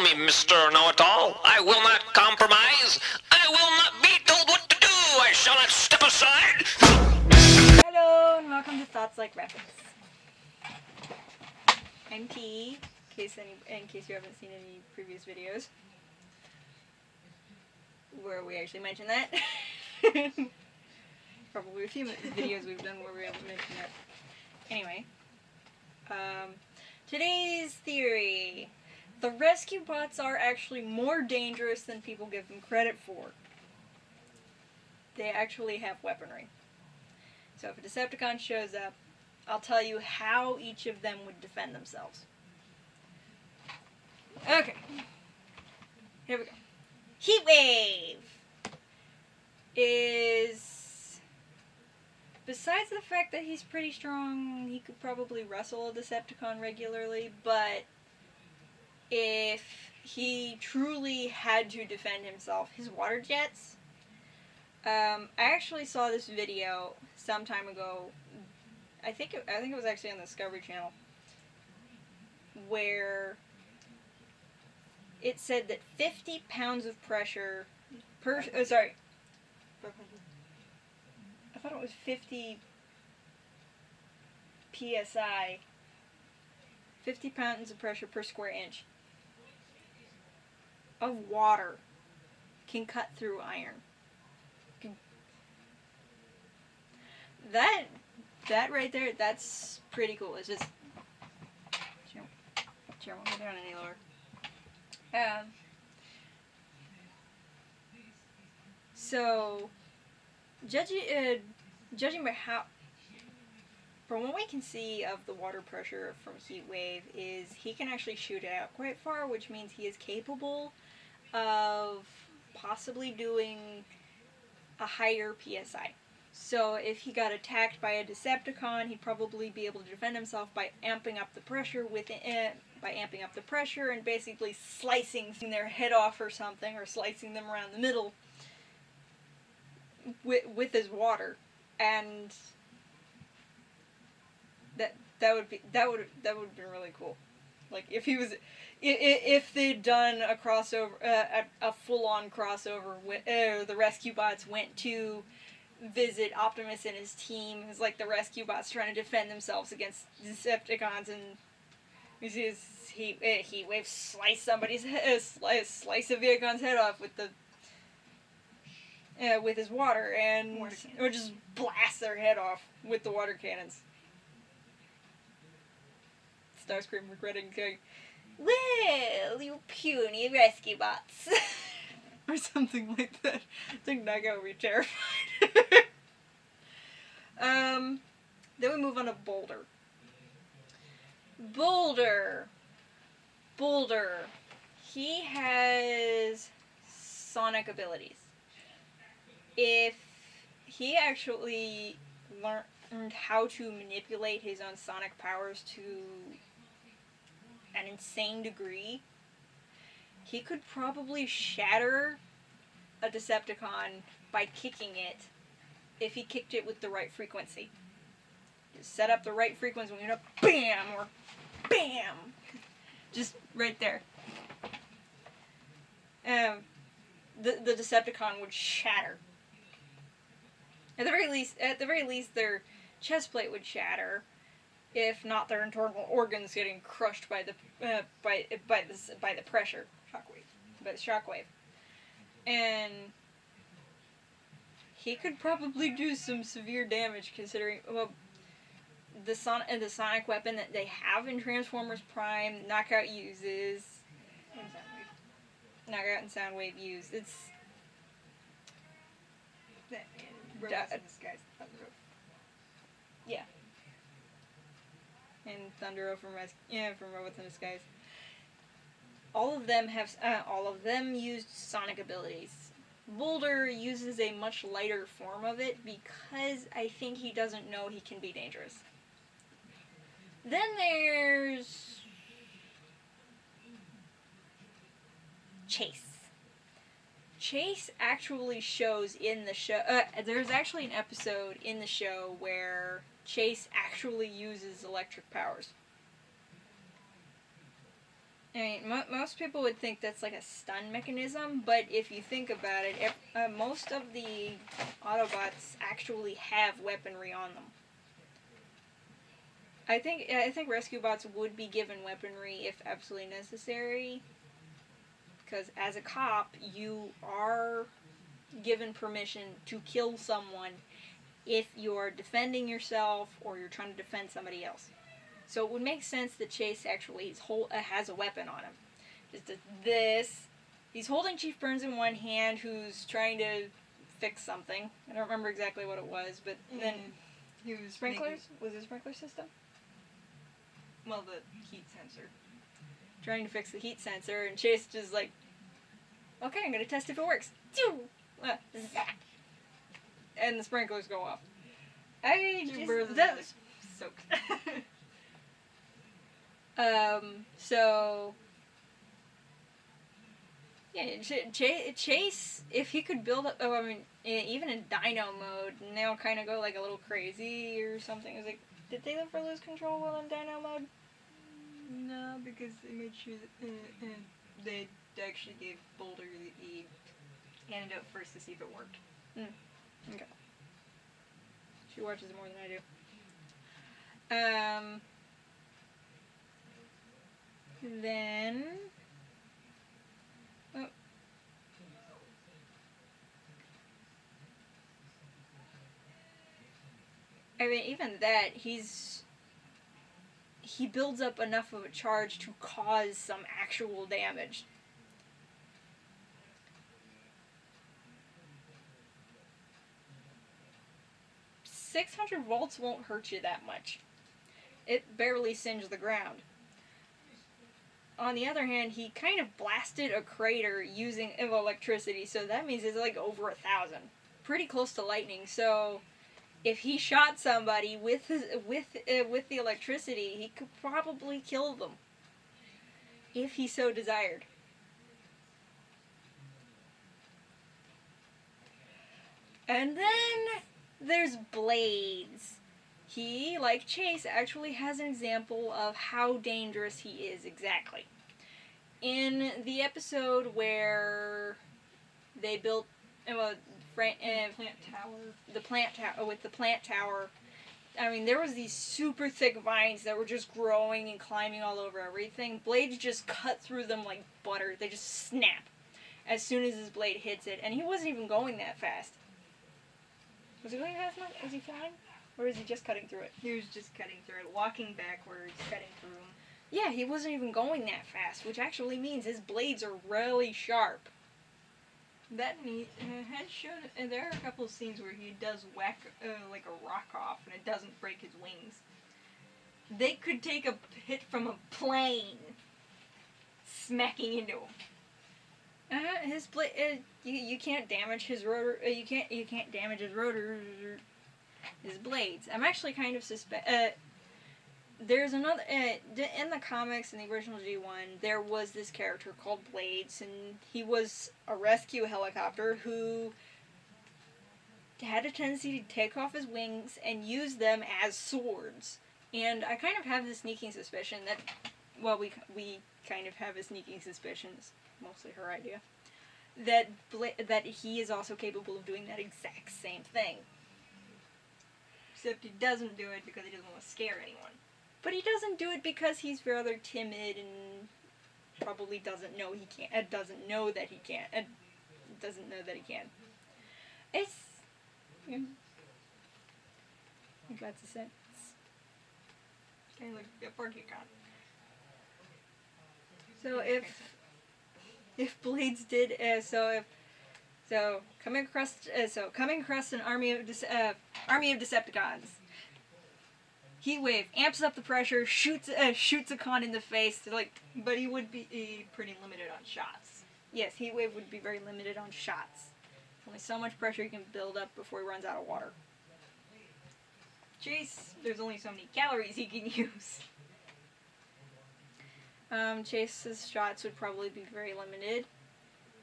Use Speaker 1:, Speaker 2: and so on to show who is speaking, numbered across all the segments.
Speaker 1: Tell me, Mr. Know-It-All. I will not compromise. I will not be told what to do. I shall not step aside.
Speaker 2: Hello, and welcome to Thoughts Like Weapons. I'm P, in case you haven't seen any previous videos where we actually mention that. Probably a few videos we've done where we haven't mentioned that. Anyway, today's theory. The rescue bots are actually more dangerous than people give them credit for. They actually have weaponry. So if a Decepticon shows up, I'll tell you how each of them would defend themselves. Okay. Here we go. Heatwave is, besides the fact that he's pretty strong, he could probably wrestle a Decepticon regularly, but if he truly had to defend himself, his water jets. I actually saw this video some time ago. I think it was actually on the Discovery Channel, where it said that 50 pounds of pressure per. Oh, sorry. I thought it was 50 psi. 50 pounds of pressure per square inch of water can cut through iron. That right there, that's pretty cool. It's just chair won't go down any lower. So judging by how, from what we can see of the water pressure from Heatwave, is he can actually shoot it out quite far, which means he is capable of possibly doing a higher PSI. So if he got attacked by a Decepticon, he'd probably be able to defend himself by amping up the pressure and basically slicing their head off or something, or slicing them around the middle with his water. And that would have been really cool. Like if they'd done a crossover, a full-on crossover, the rescue bots went to visit Optimus and his team. It's like the rescue bots trying to defend themselves against Decepticons, and you see his Heatwave slice somebody's head, slice a Viacon's head off with his water, or just blast their head off with the water cannons. Starscream regretting going, "Well, you puny rescue bots." Or something like that. I think Naga would be terrified. Then we move on to Boulder. Boulder. He has sonic abilities. If he actually learned how to manipulate his own sonic powers to an insane degree, he could probably shatter a Decepticon by kicking it, if he kicked it with the right frequency. Just set up the right frequency when you're not BAM or BAM! Just right there. The Decepticon would shatter. At the very least, their chest plate would shatter, if not their internal organs getting crushed by the pressure. By the shockwave. And he could probably do some severe damage, considering the sonic weapon that they have in Transformers Prime. Knockout uses. Knockout and Soundwave use. It's Robots in Disguise. Yeah. And Thundero from Robots in Disguise. All of them used sonic abilities. Boulder uses a much lighter form of it because I think he doesn't know he can be dangerous. Then there's Chase. Chase actually shows in the show. There's actually an episode in the show where Chase actually uses electric powers. I mean, most people would think that's like a stun mechanism, but if you think about it, most of the Autobots actually have weaponry on them. I think rescue bots would be given weaponry if absolutely necessary, because as a cop, you are given permission to kill someone if you're defending yourself or you're trying to defend somebody else. So it would make sense that Chase actually has a weapon on him. Just this. He's holding Chief Burns in one hand, who's trying to fix something. I don't remember exactly what it was, but then
Speaker 3: he was
Speaker 2: sprinklers. Was it a sprinkler system?
Speaker 3: Well, the heat sensor.
Speaker 2: Trying to fix the heat sensor, and Chase just like, okay, I'm gonna test if it works. Zap. And the sprinklers go off.
Speaker 3: That's soaked.
Speaker 2: So yeah, Chase, if he could build up, even in Dino mode, and they'll kind of go like a little crazy or something. It was like, did they ever lose control while in Dino mode?
Speaker 3: No, because they made sure that they actually gave Boulder the antidote first to see if it worked.
Speaker 2: Okay. She watches more than I do. Then... Oh. I mean, even that, he builds up enough of a charge to cause some actual damage. .600 volts won't hurt you that much. It barely singed the ground. On the other hand, he kind of blasted a crater using electricity, so that means it's like over 1,000. Pretty close to lightning, so if he shot somebody with the electricity, he could probably kill them. If he so desired. And then there's Blades. He, like Chase, actually has an example of how dangerous he is exactly. In the episode where they built the plant tower, I mean, there was these super thick vines that were just growing and climbing all over everything. Blades just cut through them like butter. They just snap as soon as his blade hits it, and he wasn't even going that fast. Was he going fast enough? Was he flying? Or is he just cutting through it?
Speaker 3: He was just cutting through it, walking backwards, cutting through them.
Speaker 2: Yeah, he wasn't even going that fast, which actually means his blades are really sharp.
Speaker 3: That has shown, and there are a couple of scenes where he does whack like a rock off, and it doesn't break his wings. They could take a hit from a plane, smacking into him.
Speaker 2: His blade, you can't damage his rotor. You can't damage his rotor. His blades. I'm actually kind of there's another in the comics, in the original G1, there was this character called Blades, and he was a rescue helicopter who had a tendency to take off his wings and use them as swords. And I kind of have the sneaking suspicion that, well, we kind of have a sneaking suspicion, it's mostly her idea, that he is also capable of doing that exact same thing.
Speaker 3: Except he doesn't do it because he doesn't want to scare anyone.
Speaker 2: But he doesn't do it because he's rather timid and probably doesn't know he can't. Doesn't know that he can't. Doesn't know that he can. It's... I think that's a sense.
Speaker 3: Kind of like a porky con.
Speaker 2: So if Blades did... coming across an army of Decepticons, Heatwave amps up the pressure, shoots a con in the face.
Speaker 3: But he would be pretty limited on shots.
Speaker 2: Yes, Heatwave would be very limited on shots. Only so much pressure he can build up before he runs out of water.
Speaker 3: Chase, there's only so many calories he can use.
Speaker 2: Chase's shots would probably be very limited.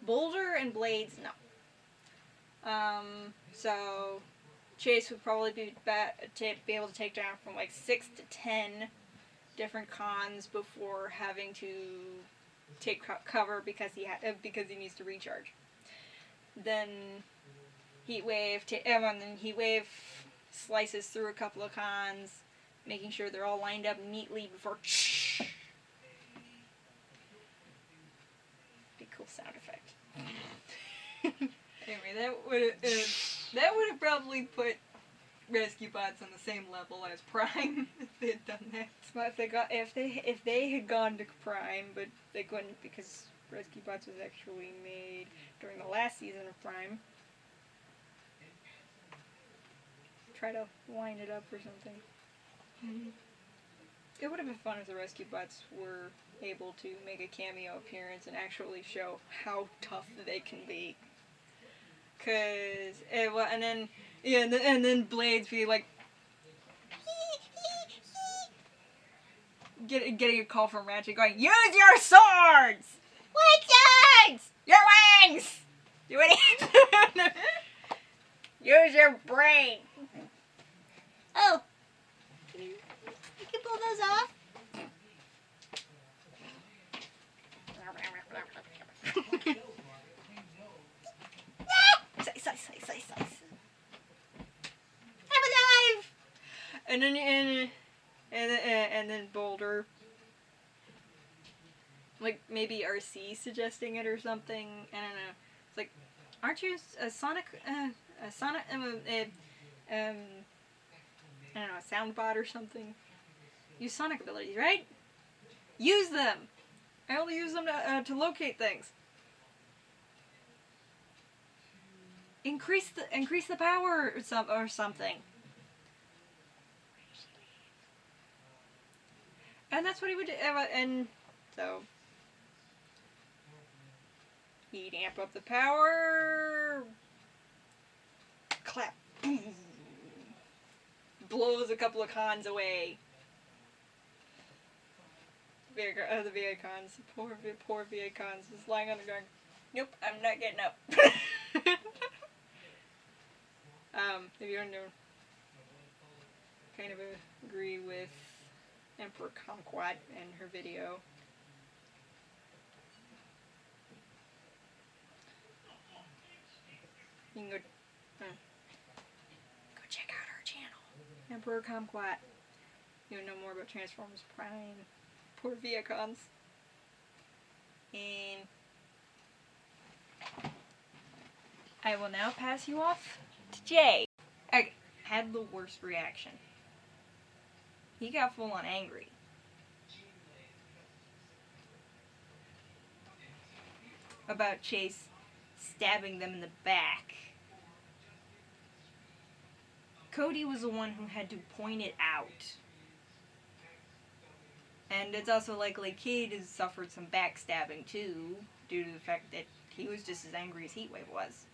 Speaker 2: Boulder and Blades, no. So Chase would probably be able to take down from like 6 to 10 different cons before having to take cover because he needs to recharge. Then Heatwave slices through a couple of cons, making sure they're all lined up neatly before. Be cool sound effect.
Speaker 3: Anyway, that would have probably put Rescue Bots on the same level as Prime if they had done that.
Speaker 2: Well, if they had gone to Prime, but they couldn't because Rescue Bots was actually made during the last season of Prime. Try to line it up or something.
Speaker 3: Mm-hmm.
Speaker 2: It would have been fun if the Rescue Bots were able to make a cameo appearance and actually show how tough they can be. And then Blades be like, getting a call from Ratchet going, use your swords! What swords? Your wings! Do anything. Use your brain.
Speaker 4: Oh. You can pull those off? Slice. I'm alive!
Speaker 2: And then Boulder, like maybe RC suggesting it or something. I don't know. It's like, aren't you a Sonic? I don't know, a sound bot or something. Use Sonic abilities, right? Use them. I only use them to locate things. Increase the power or something. And that's what he would do. And so he'd amp up the power. Clap. Boom. Blows a couple of cons away. The Viacons. Poor Viacons. Just lying on the ground. Nope, I'm not getting up. If you don't know, kind of agree with Emperor Kumquat and her video. You can go check out her channel, Emperor Kumquat. You'll know more about Transformers Prime, poor Viacons. And I will now pass you off to Jay. I had the worst reaction. He got full on angry. About Chase stabbing them in the back. Cody was the one who had to point it out. And it's also likely Kid has suffered some backstabbing too, due to the fact that he was just as angry as Heatwave was.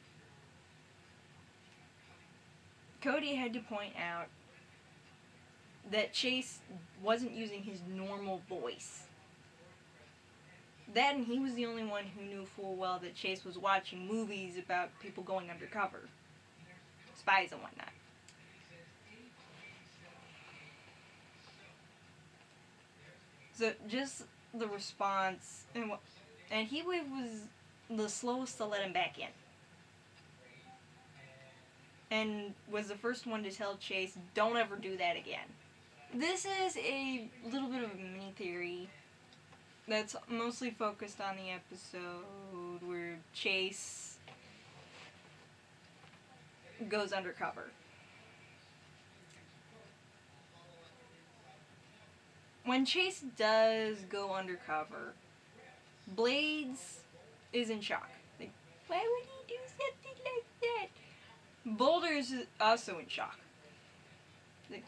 Speaker 2: Cody had to point out that Chase wasn't using his normal voice. That and he was the only one who knew full well that Chase was watching movies about people going undercover. Spies and whatnot. So just the response, and Heatwave was the slowest to let him back in. And was the first one to tell Chase, don't ever do that again. This is a little bit of a mini theory that's mostly focused on the episode where Chase goes undercover. When Chase does go undercover, Blades is in shock. Like, why would he do something like that? Boulder is also in shock. Like,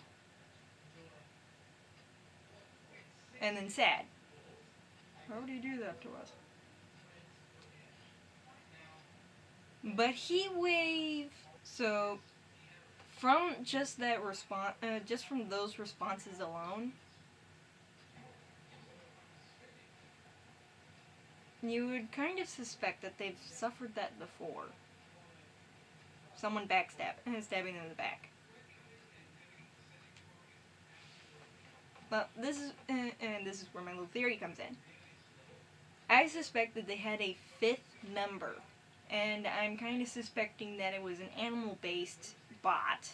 Speaker 2: and then sad. Why would he do that to us? But Heatwave, so from just that response, just from those responses alone, you would kind of suspect that they've suffered that before. Someone stabbing them in the back. But this is where my little theory comes in. I I suspect that they had a fifth member, and I'm kind of suspecting that it was an animal-based bot.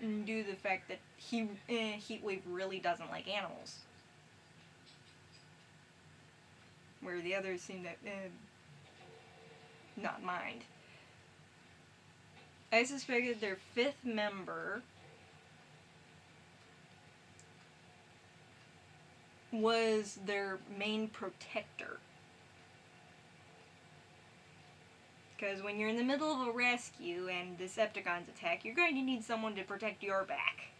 Speaker 2: Due to the fact that Heatwave really doesn't like animals. Where the others seem to not mind. I suspect that their fifth member was their main protector. Because when you're in the middle of a rescue and Decepticons attack, you're going to need someone to protect your back.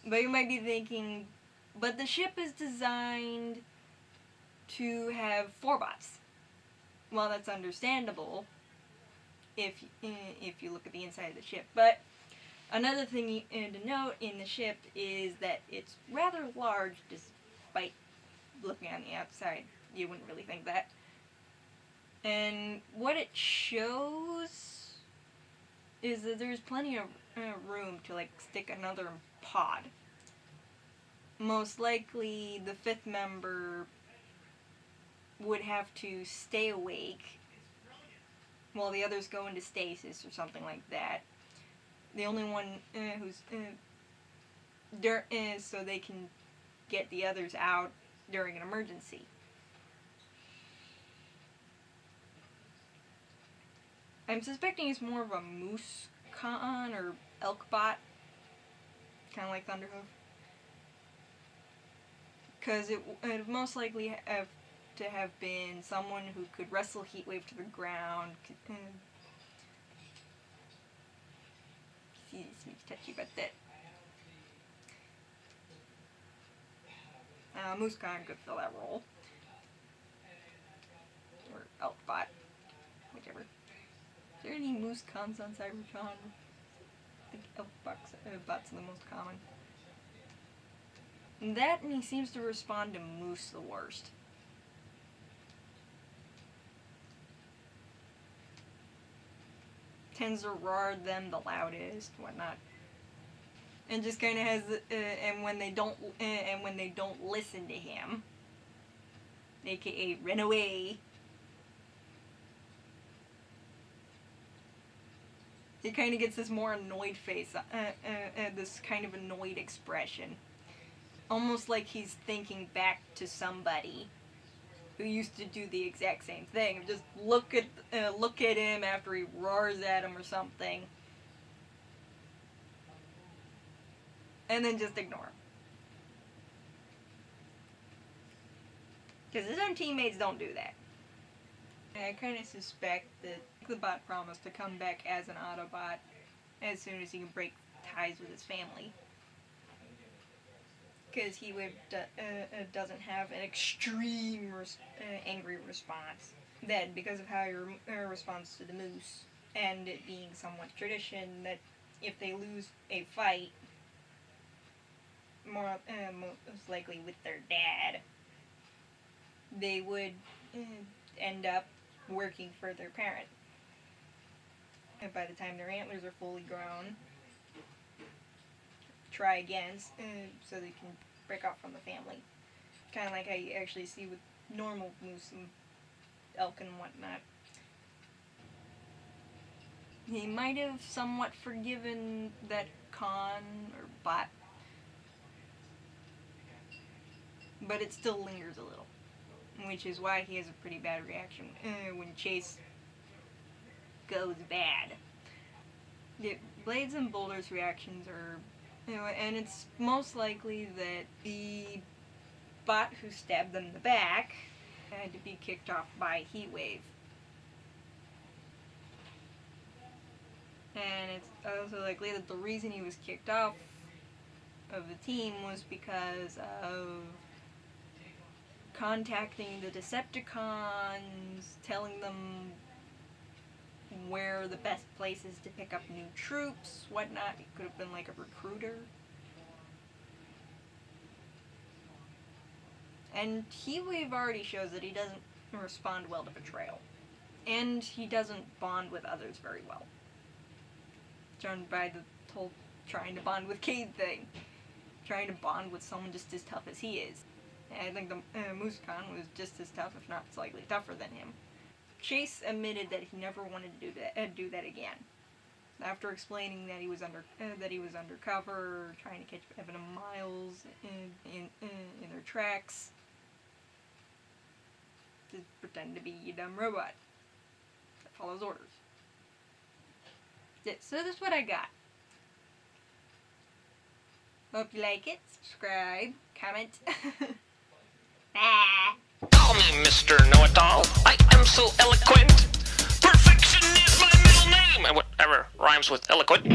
Speaker 2: But you might be thinking, but the ship is designed to have 4 bots. Well, that's understandable if you look at the inside of the ship. But another thing to note in the ship is that it's rather large, despite looking on the outside. You wouldn't really think that. And what it shows is that there's plenty of room to stick another pod. Most likely the 5th member would have to stay awake while the others go into stasis or something like that. The only one who's so they can get the others out during an emergency. I'm suspecting it's more of a moose con or elk bot, kind of like Thunderhoof. Because it would most likely have to have been someone who could wrestle Heatwave to the ground. See, this makes touchy about that. Moose con could fill that role. Or elk bot, whichever. Is there any moose cons on Cybertron? I think elk bots are the most common. That, and he seems to respond to moose the worst. Tends to roar them the loudest, whatnot. And just kind of has, and when they don't listen to him, aka run away, he kind of gets this more annoyed face, this kind of annoyed expression. Almost like he's thinking back to somebody who used to do the exact same thing. Just look at him after he roars at him or something, and then just ignore him. Because his own teammates don't do that. And I kind of suspect that the bot promised to come back as an Autobot as soon as he can break ties with his family. Because he doesn't have an extreme angry response. That because of how your response to the moose, and it being somewhat tradition that if they lose a fight, most likely with their dad, they would end up working for their parent. And by the time their antlers are fully grown, try again so they can break off from the family. Kind of like how you actually see with normal moose and elk and whatnot. He might have somewhat forgiven that con or bot, but it still lingers a little, which is why he has a pretty bad reaction when Chase goes bad. The Blades and Boulder's reactions are, and it's most likely that the bot who stabbed them in the back had to be kicked off by Heatwave. And it's also likely that the reason he was kicked off of the team was because of contacting the Decepticons, telling them where the best places to pick up new troops, whatnot. He could have been like a recruiter. And Heatwave already shows that he doesn't respond well to betrayal. And he doesn't bond with others very well. Shown by the whole
Speaker 3: trying to bond with Cade thing. Trying to bond with someone just as tough as he is. And I think the Muskan was just as tough, if not slightly tougher than him. Chase admitted that he never wanted to do that again. After explaining that he was undercover, trying to catch Evan and Miles in their tracks, just pretend to be a dumb robot that follows orders. Yeah, so that's what I got. Hope you like it. Subscribe, comment.
Speaker 1: Call me Mr. Know-It-All. I am so eloquent. Perfection is my middle name. And whatever rhymes with eloquent.